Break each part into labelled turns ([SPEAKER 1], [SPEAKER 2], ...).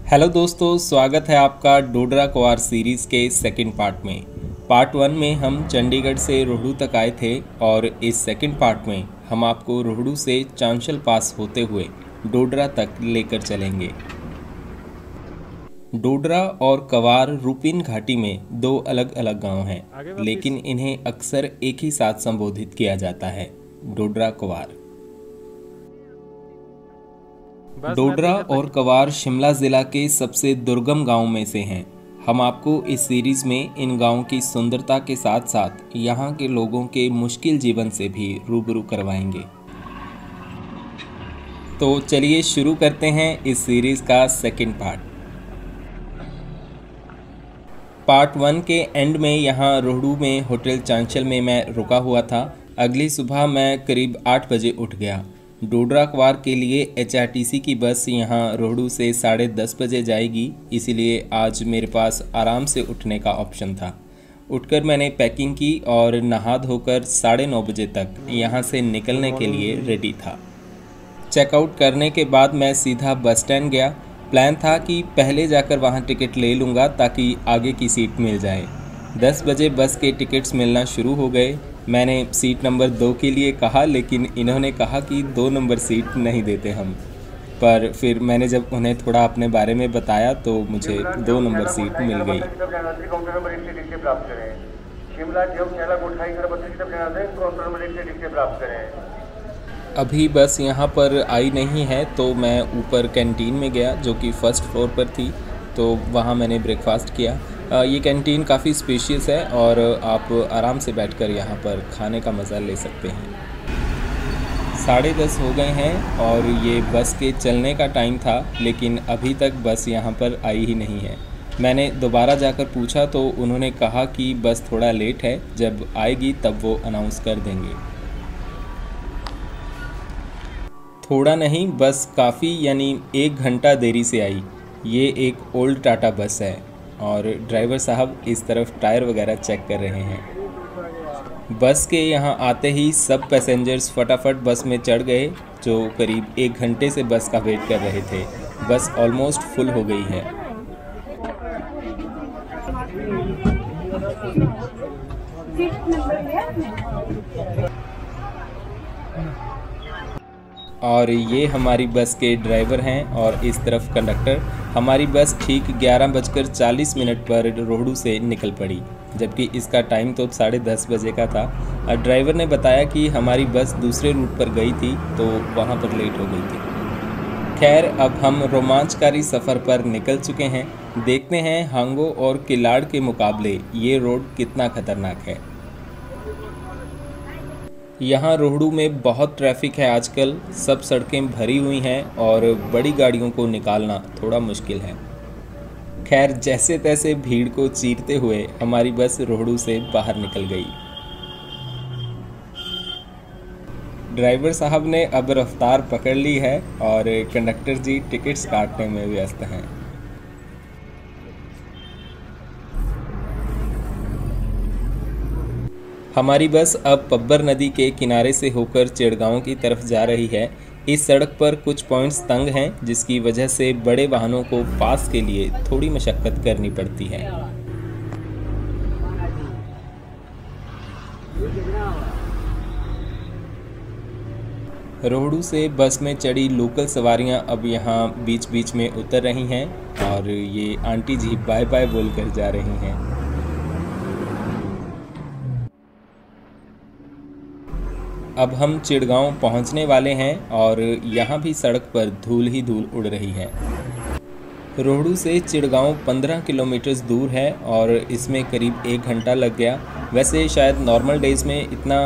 [SPEAKER 1] Hello दोस्तों, स्वागत है आपका डोडरा क्वार सीरीज़ के सेकंड पार्ट में। पार्ट 1 में हम चंडीगढ़ से रोहड़ू तक आए थे और इस सेकंड पार्ट में हम आपको रोहड़ू से चांशल पास होते हुए डोडरा तक लेकर चलेंगे। डोडरा और कवार रूपिन घाटी में दो अलग अलग गांव हैं, लेकिन इन्हें अक्सर एक ही साथ संबोधित किया जाता है, डोडरा क्वार। डोडरा और कवार शिमला ज़िला के सबसे दुर्गम गांव में से हैं। हम आपको इस सीरीज़ में इन गांवों की सुंदरता के साथ साथ यहां के लोगों के मुश्किल जीवन से भी रूबरू करवाएंगे। तो चलिए शुरू करते हैं इस सीरीज़ का सेकंड पार्ट। पार्ट 1 के एंड में यहां रोहड़ू में होटल चांचल में मैं रुका हुआ था। अगली सुबह मैं करीब 8 बजे उठ गया। डोडरा क्वार के लिए HRTC की बस यहाँ रोहड़ू से 10:30 बजे जाएगी, इसीलिए आज मेरे पास आराम से उठने का ऑप्शन था। उठकर मैंने पैकिंग की और नहा धोकर 9:30 बजे तक यहाँ से निकलने के लिए रेडी था। चेकआउट करने के बाद मैं सीधा बस स्टैंड गया। प्लान था कि पहले जाकर वहाँ टिकट ले लूँगा ताकि आगे की सीट मिल जाए। 10 बजे बस के टिकट्स मिलना शुरू हो गए। मैंने सीट नंबर 2 के लिए कहा, लेकिन इन्होंने कहा कि 2 नंबर सीट नहीं देते हम। पर फिर मैंने जब उन्हें थोड़ा अपने बारे में बताया तो मुझे 2 नंबर सीट मिल गई। अभी बस यहाँ पर आई नहीं है तो मैं ऊपर कैंटीन में गया जो कि फर्स्ट फ्लोर पर थी, तो वहाँ मैंने ब्रेकफास्ट किया। ये कैंटीन काफ़ी स्पेशियस है और आप आराम से बैठकर यहाँ पर खाने का मज़ा ले सकते हैं। 10:30 हो गए हैं और ये बस के चलने का टाइम था, लेकिन अभी तक बस यहाँ पर आई ही नहीं है। मैंने दोबारा जाकर पूछा तो उन्होंने कहा कि बस थोड़ा लेट है, जब आएगी तब वो अनाउंस कर देंगे। थोड़ा नहीं, बस काफ़ी यानी 1 घंटा देरी से आई। ये एक ओल्ड टाटा बस है और ड्राइवर साहब इस तरफ टायर वगैरह चेक कर रहे हैं। बस के यहाँ आते ही सब पैसेंजर्स फटाफट बस में चढ़ गए, जो करीब 1 घंटे से बस का वेट कर रहे थे। बस ऑलमोस्ट फुल हो गई है। और ये हमारी बस के ड्राइवर हैं और इस तरफ कंडक्टर। हमारी बस ठीक 11:40 पर रोहड़ू से निकल पड़ी, जबकि इसका टाइम तो 10:30 बजे का था। और ड्राइवर ने बताया कि हमारी बस दूसरे रूट पर गई थी तो वहाँ पर लेट हो गई थी। खैर, अब हम रोमांचकारी सफ़र पर निकल चुके हैं। देखते हैं हांगो और किलाड़ के मुकाबले ये रोड कितना खतरनाक है। यहाँ रोहड़ू में बहुत ट्रैफिक है आजकल। सब सड़कें भरी हुई हैं और बड़ी गाड़ियों को निकालना थोड़ा मुश्किल है। खैर, जैसे तैसे भीड़ को चीरते हुए हमारी बस रोहड़ू से बाहर निकल गई। ड्राइवर साहब ने अब रफ्तार पकड़ ली है और कंडक्टर जी टिकट्स काटने में व्यस्त हैं। हमारी बस अब पब्बर नदी के किनारे से होकर चिड़गांव की तरफ जा रही है। इस सड़क पर कुछ पॉइंट्स तंग हैं, जिसकी वजह से बड़े वाहनों को पास के लिए थोड़ी मशक्कत करनी पड़ती है। रोहड़ू से बस में चढ़ी लोकल सवारियां अब यहाँ बीच बीच में उतर रही हैं और ये आंटी जी बाय बाय बोलकर जा रही हैं। अब हम चिड़गांव पहुंचने वाले हैं और यहाँ भी सड़क पर धूल ही धूल उड़ रही है। रोहड़ू से चिड़गांव 15 किलोमीटर दूर है और इसमें करीब 1 घंटा लग गया। वैसे शायद नॉर्मल डेज़ में इतना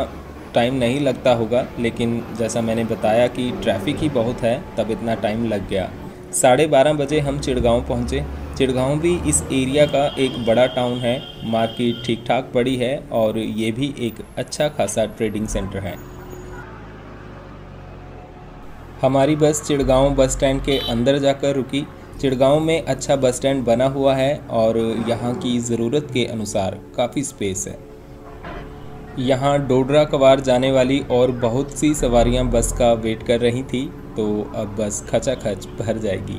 [SPEAKER 1] टाइम नहीं लगता होगा, लेकिन जैसा मैंने बताया कि ट्रैफिक ही बहुत है, तब इतना टाइम लग गया। 12:30 बजे हम चिड़गांव पहुँचे। चिड़गांव भी इस एरिया का एक बड़ा टाउन है। मार्केट ठीक ठाक बड़ी है और ये भी एक अच्छा खासा ट्रेडिंग सेंटर है। हमारी बस चिड़गांव बस स्टैंड के अंदर जाकर रुकी। चिड़गांव में अच्छा बस स्टैंड बना हुआ है और यहाँ की ज़रूरत के अनुसार काफ़ी स्पेस है। यहाँ डोडरा कवार जाने वाली और बहुत सी सवारियाँ बस का वेट कर रही थी, तो अब बस खचाखच भर जाएगी।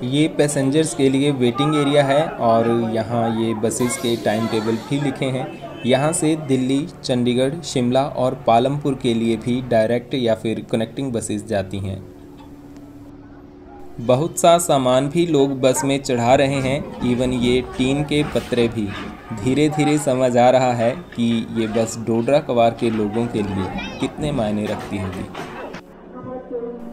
[SPEAKER 1] ये पैसेंजर्स के लिए वेटिंग एरिया है और यहाँ ये बसेस के टाइम टेबल भी लिखे हैं। यहाँ से दिल्ली, चंडीगढ़, शिमला और पालमपुर के लिए भी डायरेक्ट या फिर कनेक्टिंग बसेस जाती हैं। बहुत सा सामान भी लोग बस में चढ़ा रहे हैं, इवन ये टीन के पत्रे भी। धीरे धीरे समझ आ रहा है कि ये बस डोडरा क्वार के लोगों के लिए कितने मायने रखती होगी।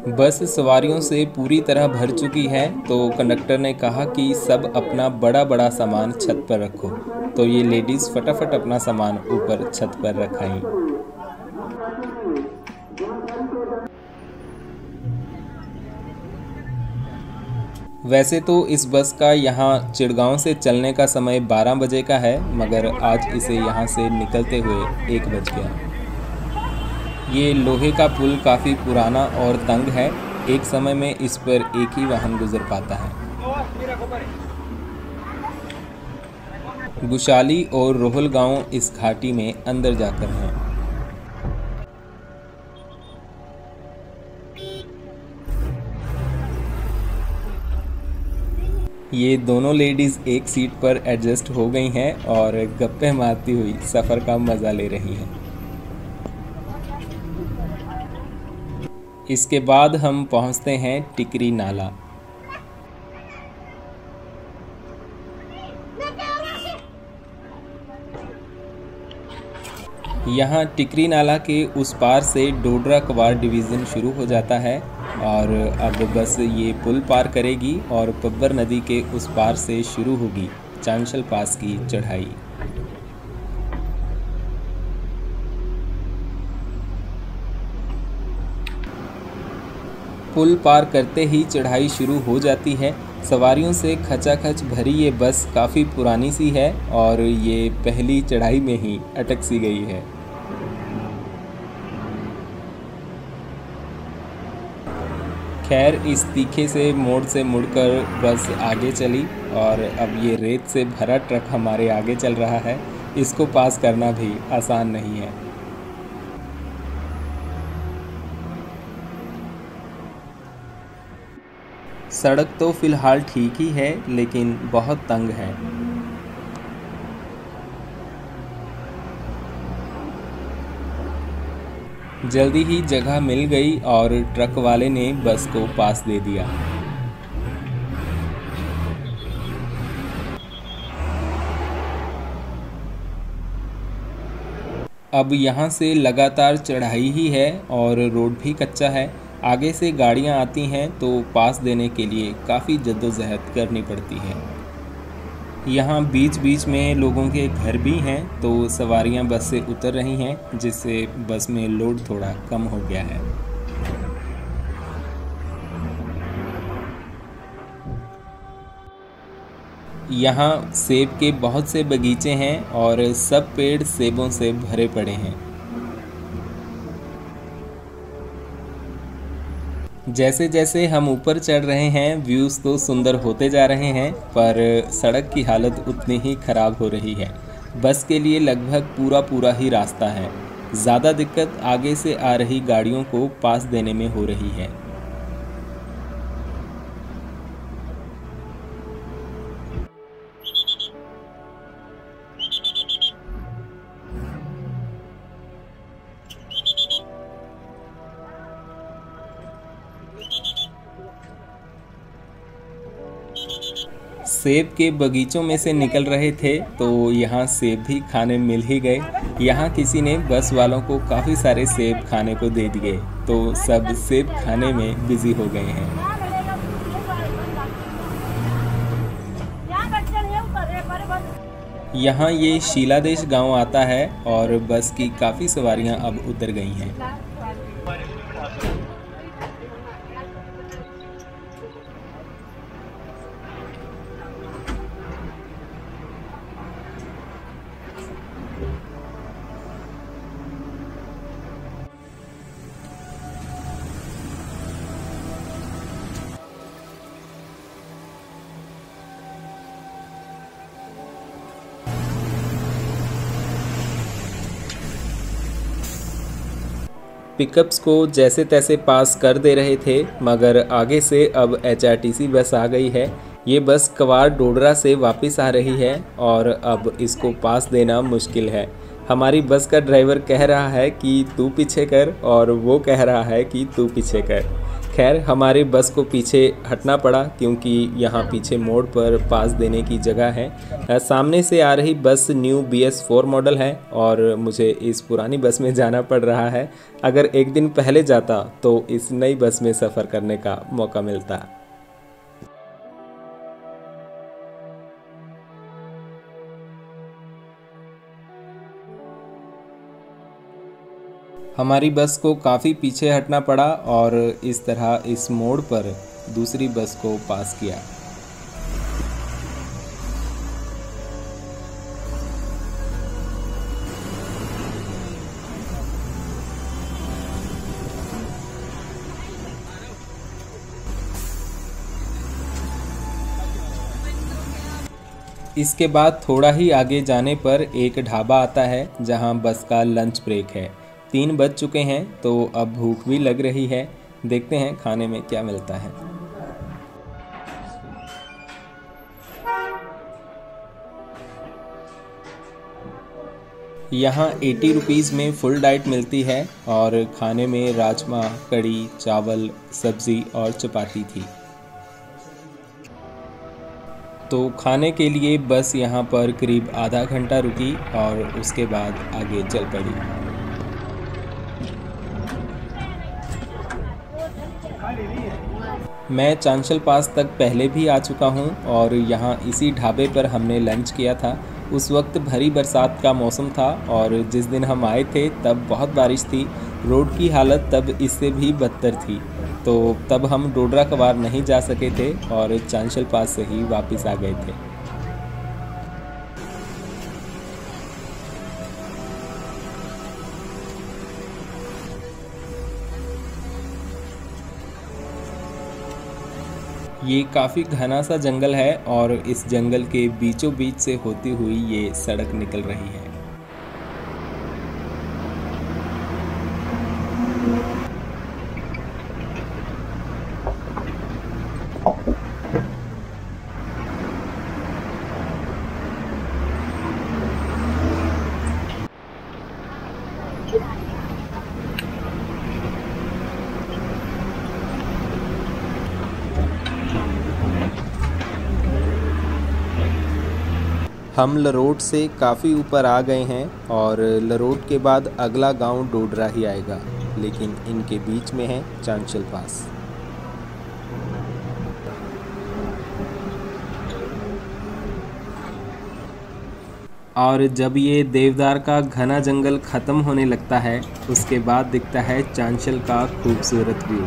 [SPEAKER 1] बस सवारियों से पूरी तरह भर चुकी है, तो कंडक्टर ने कहा कि सब अपना बड़ा बड़ा सामान छत पर रखो, तो ये लेडीज़ फटाफट अपना सामान ऊपर छत पर रखाई। वैसे तो इस बस का यहाँ चिड़गांव से चलने का समय 12 बजे का है, मगर आज इसे यहाँ से निकलते हुए 1 बज गया। ये लोहे का पुल काफ़ी पुराना और तंग है, एक समय में इस पर एक ही वाहन गुजर पाता है। गुशाली और रोहल गांव इस घाटी में अंदर जाकर हैं। ये दोनों लेडीज़ एक सीट पर एडजस्ट हो गई हैं और गप्पे मारती हुई सफ़र का मज़ा ले रही हैं। इसके बाद हम पहुंचते हैं टिकरी नाला। यहाँ टिकरी नाला के उस पार से डोडरा क्वार डिवीज़न शुरू हो जाता है और अब बस ये पुल पार करेगी और पब्बर नदी के उस पार से शुरू होगी चांशल पास की चढ़ाई। पुल पार करते ही चढ़ाई शुरू हो जाती है। सवारियों से खचाखच भरी ये बस काफ़ी पुरानी सी है और ये पहली चढ़ाई में ही अटक सी गई है। खैर, इस तीखे से मोड़ से मुड़कर बस आगे चली और अब ये रेत से भरा ट्रक हमारे आगे चल रहा है। इसको पास करना भी आसान नहीं है। सड़क तो फ़िलहाल ठीक ही है, लेकिन बहुत तंग है। जल्दी ही जगह मिल गई और ट्रक वाले ने बस को पास दे दिया। अब यहाँ से लगातार चढ़ाई ही है और रोड भी कच्चा है। आगे से गाड़ियाँ आती हैं तो पास देने के लिए काफ़ी जद्दोजहद करनी पड़ती है। यहाँ बीच बीच में लोगों के घर भी हैं, तो सवारियाँ बस से उतर रही हैं, जिससे बस में लोड थोड़ा कम हो गया है। यहाँ सेब के बहुत से बगीचे हैं और सब पेड़ सेबों से भरे पड़े हैं। जैसे जैसे हम ऊपर चढ़ रहे हैं, व्यूज़ तो सुंदर होते जा रहे हैं, पर सड़क की हालत उतनी ही ख़राब हो रही है। बस के लिए लगभग पूरा ही रास्ता है। ज़्यादा दिक्कत आगे से आ रही गाड़ियों को पास देने में हो रही है। सेब के बगीचों में से निकल रहे थे तो यहाँ सेब भी खाने मिल ही गए। यहाँ किसी ने बस वालों को काफ़ी सारे सेब खाने को दे दिए, तो सब सेब खाने में बिजी हो गए हैं। यहाँ ये शीलादेश गांव आता है और बस की काफ़ी सवारियाँ अब उतर गई हैं। पिकअप्स को जैसे तैसे पास कर दे रहे थे, मगर आगे से अब HRTC बस आ गई है। ये बस कवार डोडरा से वापस आ रही है और अब इसको पास देना मुश्किल है। हमारी बस का ड्राइवर कह रहा है कि तू पीछे कर और वो कह रहा है कि तू पीछे कर। खैर हमारे बस को पीछे हटना पड़ा क्योंकि यहाँ पीछे मोड़ पर पास देने की जगह है। सामने से आ रही बस न्यू BS4 मॉडल है और मुझे इस पुरानी बस में जाना पड़ रहा है। अगर एक दिन पहले जाता तो इस नई बस में सफ़र करने का मौका मिलता। हमारी बस को काफ़ी पीछे हटना पड़ा और इस तरह इस मोड़ पर दूसरी बस को पास किया। इसके बाद थोड़ा ही आगे जाने पर एक ढाबा आता है जहां बस का लंच ब्रेक है। 3 बज चुके हैं तो अब भूख भी लग रही है। देखते हैं खाने में क्या मिलता है। यहाँ 80 रुपीज़ में फुल डाइट मिलती है और खाने में राजमा, कड़ी, चावल, सब्ज़ी और चपाती थी। तो खाने के लिए बस यहाँ पर करीब आधा घंटा रुकी और उसके बाद आगे चल पड़ी। मैं चांशल पास तक पहले भी आ चुका हूँ और यहाँ इसी ढाबे पर हमने लंच किया था। उस वक्त भरी बरसात का मौसम था और जिस दिन हम आए थे तब बहुत बारिश थी। रोड की हालत तब इससे भी बदतर थी, तो तब हम डोडरा कवार नहीं जा सके थे और चांशल पास से ही वापस आ गए थे। ये काफ़ी घना सा जंगल है और इस जंगल के बीचों बीच से होती हुई ये सड़क निकल रही है। हम लरोट से काफ़ी ऊपर आ गए हैं और लरोट के बाद अगला गांव डोडरा ही आएगा, लेकिन इनके बीच में है चांशल पास। और जब ये देवदार का घना जंगल ख़त्म होने लगता है उसके बाद दिखता है चांशल का खूबसूरत व्यू।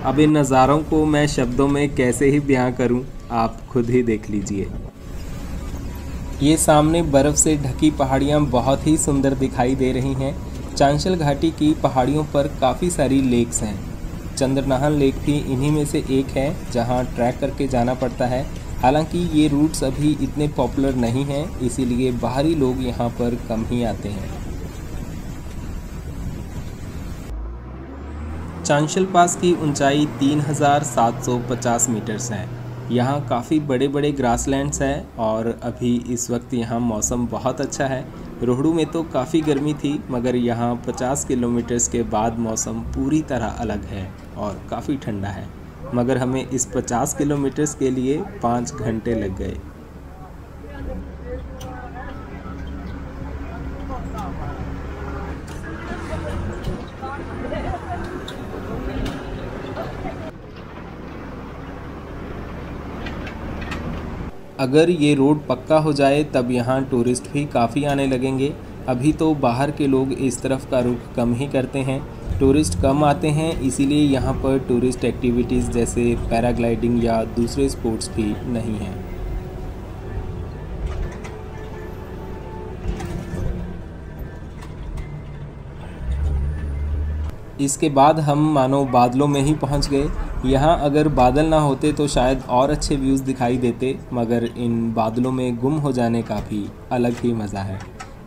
[SPEAKER 1] अब इन नज़ारों को मैं शब्दों में कैसे ही बयां करूं, आप खुद ही देख लीजिए। ये सामने बर्फ़ से ढकी पहाड़ियाँ बहुत ही सुंदर दिखाई दे रही हैं। चांशल घाटी की पहाड़ियों पर काफ़ी सारी लेक्स हैं। चंद्रनाहन लेक भी इन्हीं में से एक है जहाँ ट्रैक करके जाना पड़ता है। हालांकि ये रूट्स अभी इतने पॉपुलर नहीं हैं, इसीलिए बाहरी लोग यहाँ पर कम ही आते हैं। चांशल पास की ऊंचाई 3750 मीटर्स है। यहाँ काफ़ी बड़े बड़े ग्रासलैंड्स हैं और अभी इस वक्त यहाँ मौसम बहुत अच्छा है। रोहड़ू में तो काफ़ी गर्मी थी, मगर यहाँ 50 किलोमीटर्स के बाद मौसम पूरी तरह अलग है और काफ़ी ठंडा है। मगर हमें इस 50 किलोमीटर्स के लिए 5 घंटे लग गए। अगर ये रोड पक्का हो जाए तब यहाँ टूरिस्ट भी काफ़ी आने लगेंगे। अभी तो बाहर के लोग इस तरफ का रुख कम ही करते हैं। टूरिस्ट कम आते हैं, इसीलिए यहाँ पर टूरिस्ट एक्टिविटीज़ जैसे पैराग्लाइडिंग या दूसरे स्पोर्ट्स भी नहीं हैं। इसके बाद हम मानो बादलों में ही पहुंच गए। यहाँ अगर बादल ना होते तो शायद और अच्छे व्यूज़ दिखाई देते, मगर इन बादलों में गुम हो जाने का भी अलग ही मज़ा है।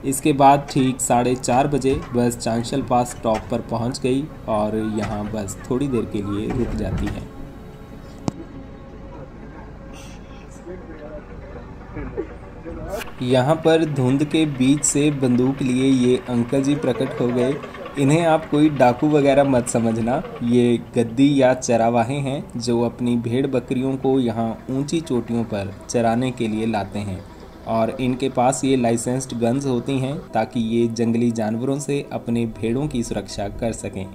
[SPEAKER 1] इसके बाद ठीक 4:30 बजे बस चांशल पास टॉप पर पहुंच गई और यहाँ बस थोड़ी देर के लिए रुक जाती है। यहाँ पर धुंध के बीच से बंदूक लिए ये अंकल जी प्रकट हो गए। इन्हें आप कोई डाकू वगैरह मत समझना, ये गद्दी या चरावाहे हैं जो अपनी भेड़ बकरियों को यहाँ ऊंची चोटियों पर चराने के लिए लाते हैं और इनके पास ये लाइसेंस्ड गन्स होती हैं ताकि ये जंगली जानवरों से अपने भेड़ों की सुरक्षा कर सकें।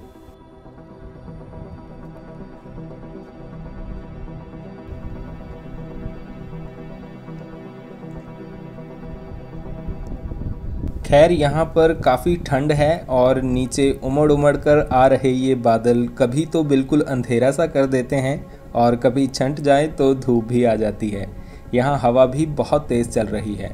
[SPEAKER 1] खैर यहाँ पर काफ़ी ठंड है और नीचे उमड़ उमड़ कर आ रहे ये बादल कभी तो बिल्कुल अंधेरा सा कर देते हैं और कभी छंट जाए तो धूप भी आ जाती है। यहाँ हवा भी बहुत तेज़ चल रही है।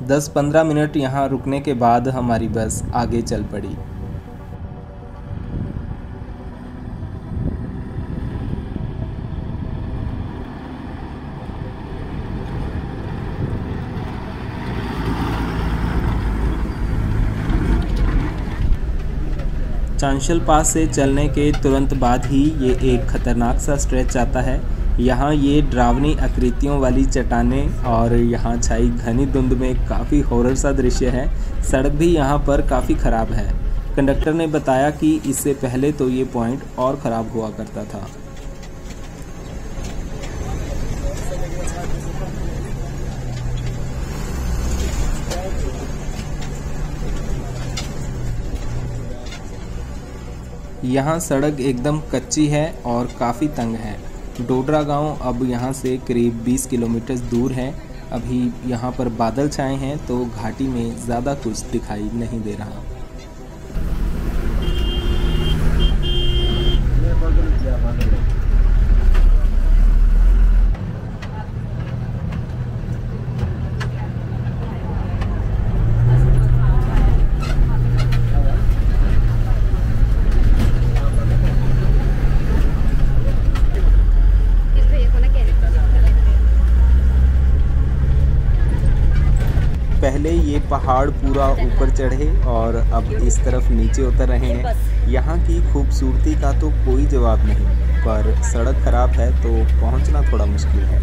[SPEAKER 1] दस 15 मिनट यहाँ रुकने के बाद हमारी बस आगे चल पड़ी। चांशल पास से चलने के तुरंत बाद ही ये एक खतरनाक सा स्ट्रेच आता है। यहाँ ये डरावनी आकृतियों वाली चट्टानें और यहाँ छाई घनी धुंध में काफ़ी हॉरर सा दृश्य है। सड़क भी यहाँ पर काफ़ी ख़राब है। कंडक्टर ने बताया कि इससे पहले तो ये पॉइंट और ख़राब हुआ करता था। यहाँ सड़क एकदम कच्ची है और काफ़ी तंग है। डोडरा गांव अब यहाँ से करीब 20 किलोमीटर दूर है। अभी यहाँ पर बादल छाए हैं तो घाटी में ज़्यादा कुछ दिखाई नहीं दे रहा। पहले ये पहाड़ पूरा ऊपर चढ़े और अब इस तरफ नीचे उतर रहे हैं। यहाँ की खूबसूरती का तो कोई जवाब नहीं, पर सड़क खराब है तो पहुँचना थोड़ा मुश्किल है।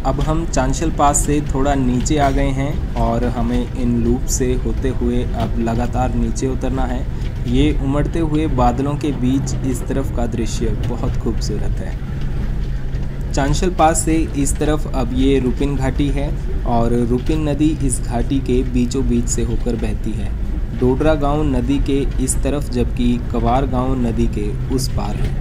[SPEAKER 1] अब हम चांशल पास से थोड़ा नीचे आ गए हैं और हमें इन लूप से होते हुए अब लगातार नीचे उतरना है। ये उमड़ते हुए बादलों के बीच इस तरफ का दृश्य बहुत खूबसूरत है। चांशल पास से इस तरफ अब ये रुपिन घाटी है और रुपिन नदी इस घाटी के बीचों बीच से होकर बहती है। डोडरा गांव नदी के इस तरफ जबकि कवार गांव नदी के उस पार है।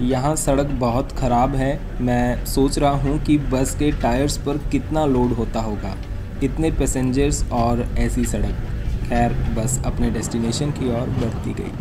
[SPEAKER 1] यहाँ सड़क बहुत ख़राब है। मैं सोच रहा हूँ कि बस के टायर्स पर कितना लोड होता होगा, इतने पैसेंजर्स और ऐसी सड़क। खैर बस अपने डेस्टिनेशन की ओर बढ़ती गई।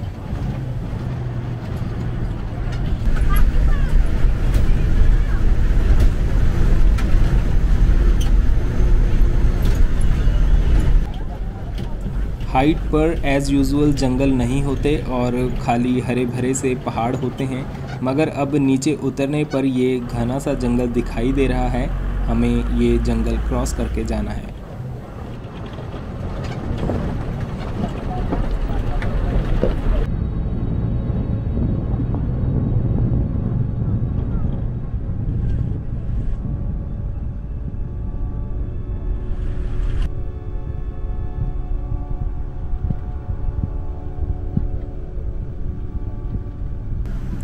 [SPEAKER 1] हाइट पर एज़ यूजुअल जंगल नहीं होते और खाली हरे भरे से पहाड़ होते हैं, मगर अब नीचे उतरने पर ये घना सा जंगल दिखाई दे रहा है। हमें ये जंगल क्रॉस करके जाना है।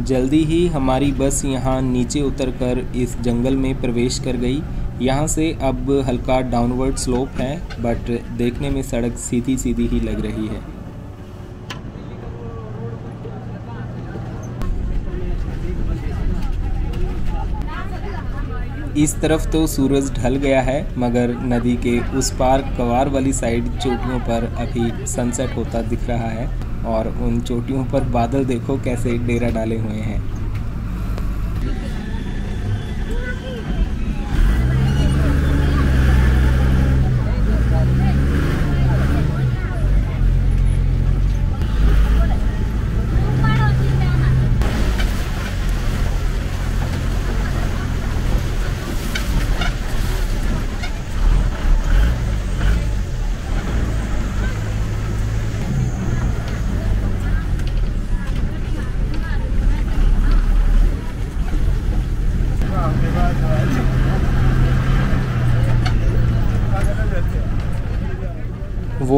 [SPEAKER 1] जल्दी ही हमारी बस यहाँ नीचे उतरकर इस जंगल में प्रवेश कर गई। यहाँ से अब हल्का डाउनवर्ड स्लोप है, बट देखने में सड़क सीधी सीधी ही लग रही है। इस तरफ तो सूरज ढल गया है, मगर नदी के उस पार कवार वाली साइड चोटियों पर अभी सनसेट होता दिख रहा है और उन चोटियों पर बादल देखो कैसे डेरा डाले हुए हैं।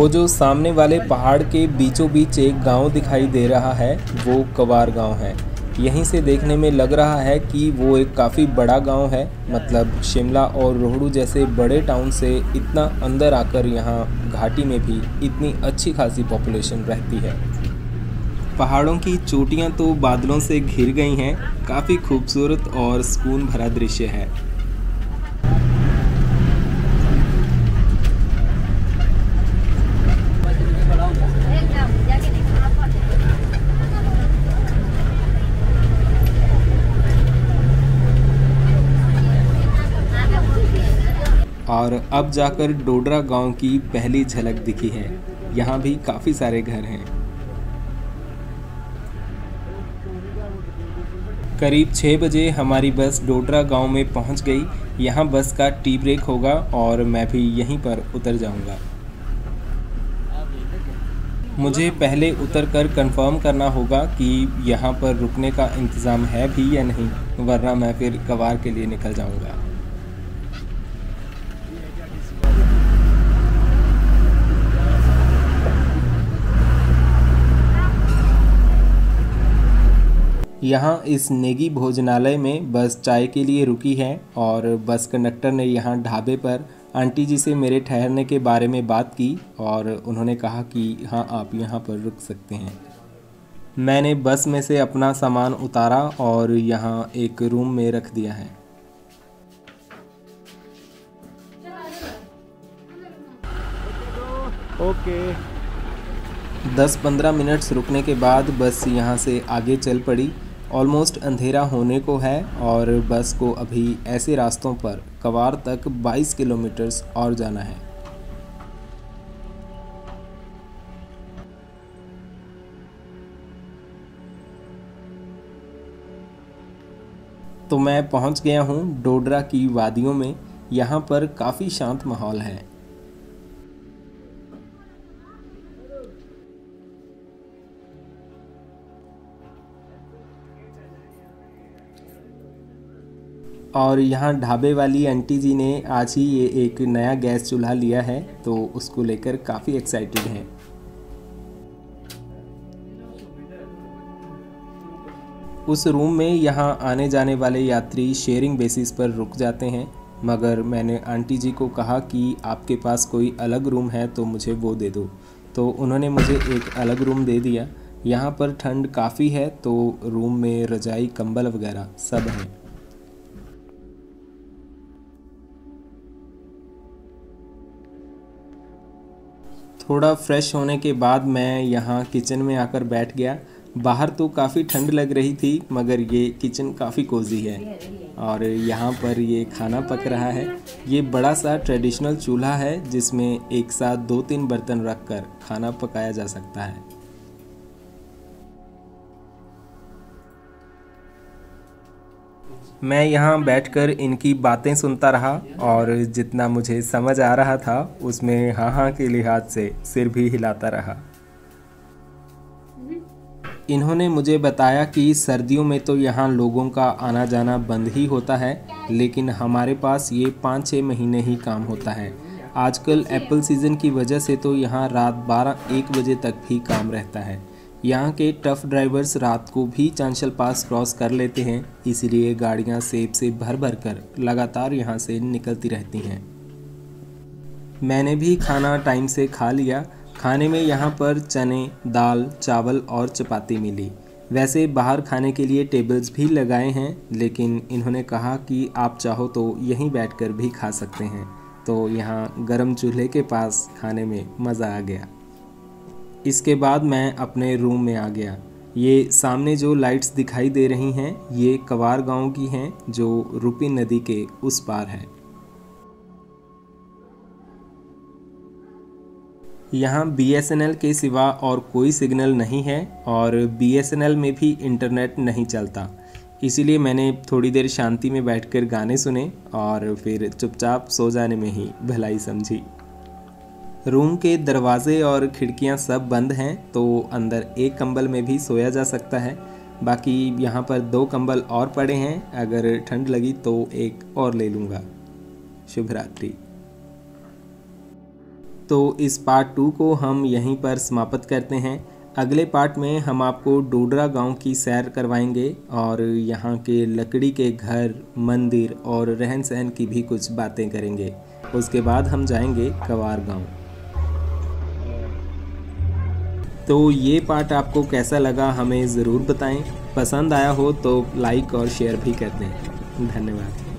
[SPEAKER 1] वो जो सामने वाले पहाड़ के बीचों बीच एक गांव दिखाई दे रहा है वो कवार गांव है। यहीं से देखने में लग रहा है कि वो एक काफ़ी बड़ा गांव है। मतलब शिमला और रोहड़ू जैसे बड़े टाउन से इतना अंदर आकर यहाँ घाटी में भी इतनी अच्छी खासी पॉपुलेशन रहती है। पहाड़ों की चोटियाँ तो बादलों से घिर गई हैं। काफ़ी खूबसूरत और सुकून भरा दृश्य है। और अब जाकर डोडरा गांव की पहली झलक दिखी है। यहाँ भी काफ़ी सारे घर हैं। करीब 6 बजे हमारी बस डोडरा गांव में पहुँच गई। यहाँ बस का टी ब्रेक होगा और मैं भी यहीं पर उतर जाऊँगा। मुझे पहले उतरकर कंफर्म करना होगा कि यहाँ पर रुकने का इंतज़ाम है भी या नहीं, वरना मैं फिर कवार के लिए निकल जाऊँगा। यहाँ इस नेगी भोजनालय में बस चाय के लिए रुकी है और बस कंडक्टर ने यहाँ ढाबे पर आंटी जी से मेरे ठहरने के बारे में बात की और उन्होंने कहा कि हाँ, आप यहाँ पर रुक सकते हैं। मैंने बस में से अपना सामान उतारा और यहाँ एक रूम में रख दिया है। ओके। 10-15 मिनट्स रुकने के बाद बस यहाँ से आगे चल पड़ी। ऑलमोस्ट अंधेरा होने को है और बस को अभी ऐसे रास्तों पर कवार तक 22 किलोमीटर्स और जाना है। तो मैं पहुंच गया हूं डोडरा की वादियों में। यहाँ पर काफ़ी शांत माहौल है। और यहाँ ढाबे वाली आंटी जी ने आज ही ये एक नया गैस चूल्हा लिया है, तो उसको लेकर काफ़ी एक्साइटेड हैं। उस रूम में यहाँ आने जाने वाले यात्री शेयरिंग बेसिस पर रुक जाते हैं, मगर मैंने आंटी जी को कहा कि आपके पास कोई अलग रूम है तो मुझे वो दे दो। तो उन्होंने मुझे एक अलग रूम दे दिया। यहाँ पर ठंड काफ़ी है तो रूम में रजाई, कंबल वगैरह सब हैं। थोड़ा फ्रेश होने के बाद मैं यहाँ किचन में आकर बैठ गया। बाहर तो काफ़ी ठंड लग रही थी, मगर ये किचन काफ़ी कोजी है और यहाँ पर ये खाना पक रहा है। ये बड़ा सा ट्रेडिशनल चूल्हा है जिसमें एक साथ 2-3 बर्तन रखकर खाना पकाया जा सकता है। मैं यहाँ बैठकर इनकी बातें सुनता रहा और जितना मुझे समझ आ रहा था उसमें हाँ हाँ के लिहाज से सिर भी हिलाता रहा। इन्होंने मुझे बताया कि सर्दियों में तो यहाँ लोगों का आना जाना बंद ही होता है, लेकिन हमारे पास ये 5-6 महीने ही काम होता है। आजकल एप्पल सीज़न की वजह से तो यहाँ रात 12-1 बजे तक भी काम रहता है। यहाँ के टफ़ ड्राइवर्स रात को भी चांशल पास क्रॉस कर लेते हैं, इसलिए गाड़ियाँ सेब से भर भर कर लगातार यहाँ से निकलती रहती हैं। मैंने भी खाना टाइम से खा लिया। खाने में यहाँ पर चने, दाल, चावल और चपाती मिली। वैसे बाहर खाने के लिए टेबल्स भी लगाए हैं, लेकिन इन्होंने कहा कि आप चाहो तो यहीं बैठकर भी खा सकते हैं। तो यहाँ गरम चूल्हे के पास खाने में मज़ा आ गया। इसके बाद मैं अपने रूम में आ गया। ये सामने जो लाइट्स दिखाई दे रही हैं ये कवार गांव की हैं, जो रुपी नदी के उस पार है। यहाँ BSNL के सिवा और कोई सिग्नल नहीं है और BSNL में भी इंटरनेट नहीं चलता। इसीलिए मैंने थोड़ी देर शांति में बैठकर गाने सुने और फिर चुपचाप सो जाने में ही भलाई समझी। रूम के दरवाजे और खिड़कियाँ सब बंद हैं, तो अंदर एक कंबल में भी सोया जा सकता है। बाकी यहाँ पर 2 कंबल और पड़े हैं, अगर ठंड लगी तो एक और ले लूँगा। शुभ रात्रि। तो इस पार्ट 2 को हम यहीं पर समाप्त करते हैं। अगले पार्ट में हम आपको डोडरा गांव की सैर करवाएंगे और यहाँ के लकड़ी के घर, मंदिर और रहन सहन की भी कुछ बातें करेंगे। उसके बाद हम जाएंगे कवार गांव। तो ये पार्ट आपको कैसा लगा हमें ज़रूर बताएं। पसंद आया हो तो लाइक और शेयर भी कर दें। धन्यवाद।